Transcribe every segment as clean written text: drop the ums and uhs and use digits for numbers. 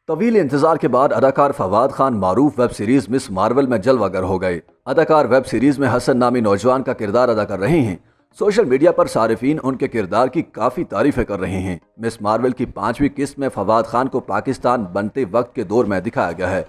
तवील इंतजार के बाद अदाकार फवाद खान मारूफ वेब सीरीज मिस मार्वल में जलवागर हो गए। अदाकार वेब सीरीज में हसन नामी नौजवान का किरदार अदा कर रहे हैं। सोशल मीडिया पर सारिफीन उनके किरदार की काफी तारीफें कर रहे हैं। मिस मार्वल की 5वीं किस्त में फवाद खान को पाकिस्तान बनते वक्त के दौर में दिखाया गया है।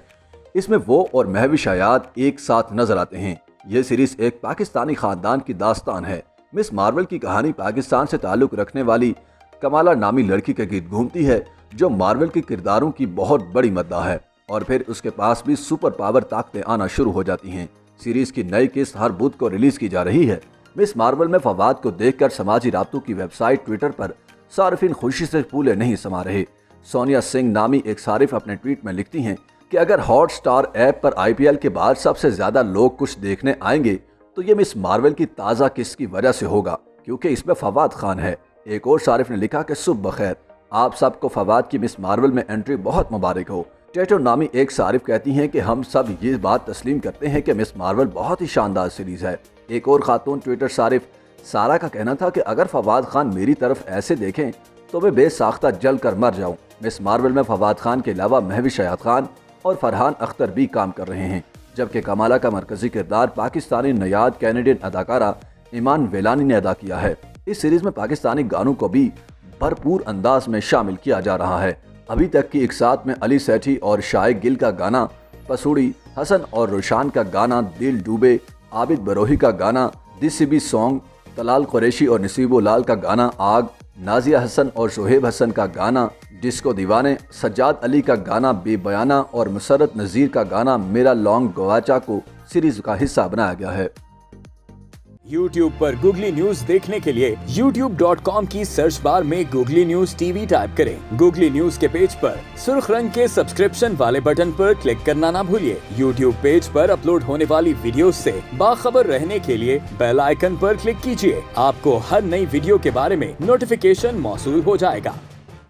इसमें वो और महविश हयात एक साथ नजर आते हैं। यह सीरीज एक पाकिस्तानी खानदान की दास्तान है। मिस मार्वल की कहानी पाकिस्तान से ताल्लुक रखने वाली कमाला नामी लड़की के गिर्द घूमती है, जो मार्वल के किरदारों की बहुत बड़ी मद्दा है और फिर उसके पास भी सुपर पावर ताकतें आना शुरू हो जाती हैं। सीरीज की नई किस्त हर बुध को रिलीज की जा रही है। मिस मार्वल में फवाद को देखकर समाजी राब्तों की वेबसाइट ट्विटर पर सारिफीन खुशी से फूले नहीं समा रहे। सोनिया सिंह नामी एक सारिफ अपने ट्वीट में लिखती हैं कि अगर हॉटस्टार ऐप पर IPL के बाद सबसे ज्यादा लोग कुछ देखने आएंगे तो ये मिस मार्वल की ताज़ा किस्त की वजह से होगा, क्योंकि इसमें फवाद खान है। एक और सारिफ ने लिखा कि सुबह बखैर, आप सबको फवाद की मिस मार्वल में एंट्री बहुत मुबारक हो। टेटो नामी एक सारिफ कहती हैं कि हम सब ये बात तस्लीम करते हैं कि मिस मार्वल बहुत ही शानदार सीरीज है। एक और खातून ट्विटर सारिफ सारा का कहना था कि अगर फवाद खान मेरी तरफ ऐसे देखें तो मैं बेसाख्ता जल कर मर जाऊं। मिस मार्वल में फवाद खान के अलावा महविश हयात खान और फरहान अख्तर भी काम कर रहे हैं, जबकि कमाला का मरकजी किरदार पाकिस्तानी नयाद कैनेडियन अदाकारा ईमान वेलानी ने अदा किया है। इस सीरीज में पाकिस्तानी गानों को भी भरपूर अंदाज में शामिल किया जा रहा है। अभी तक की एक साथ में अली सेठी और शाइक गिल का गाना पसूड़ी, हसन और रोशान का गाना दिल डूबे, आबिद बरोही का गाना दिसिबी सॉन्ग, तलाल कुरैशी और नसीबो लाल का गाना आग, नाजिया हसन और शोहेब हसन का गाना डिस्को दीवाने, सज्जाद अली का गाना बेबयाना और मुसरत नज़ीर का गाना मेरा लॉन्ग गवाचा को सीरीज का हिस्सा बनाया गया है। YouTube पर गूगली न्यूज देखने के लिए youtube.com की सर्च बार में गूगली न्यूज TV टाइप करें। गूगली न्यूज के पेज पर सुर्ख रंग के सब्सक्रिप्शन वाले बटन पर क्लिक करना ना भूलिए। YouTube पेज पर अपलोड होने वाली वीडियोस से बाखबर रहने के लिए बेल आइकन पर क्लिक कीजिए। आपको हर नई वीडियो के बारे में नोटिफिकेशन मौसूल हो जाएगा।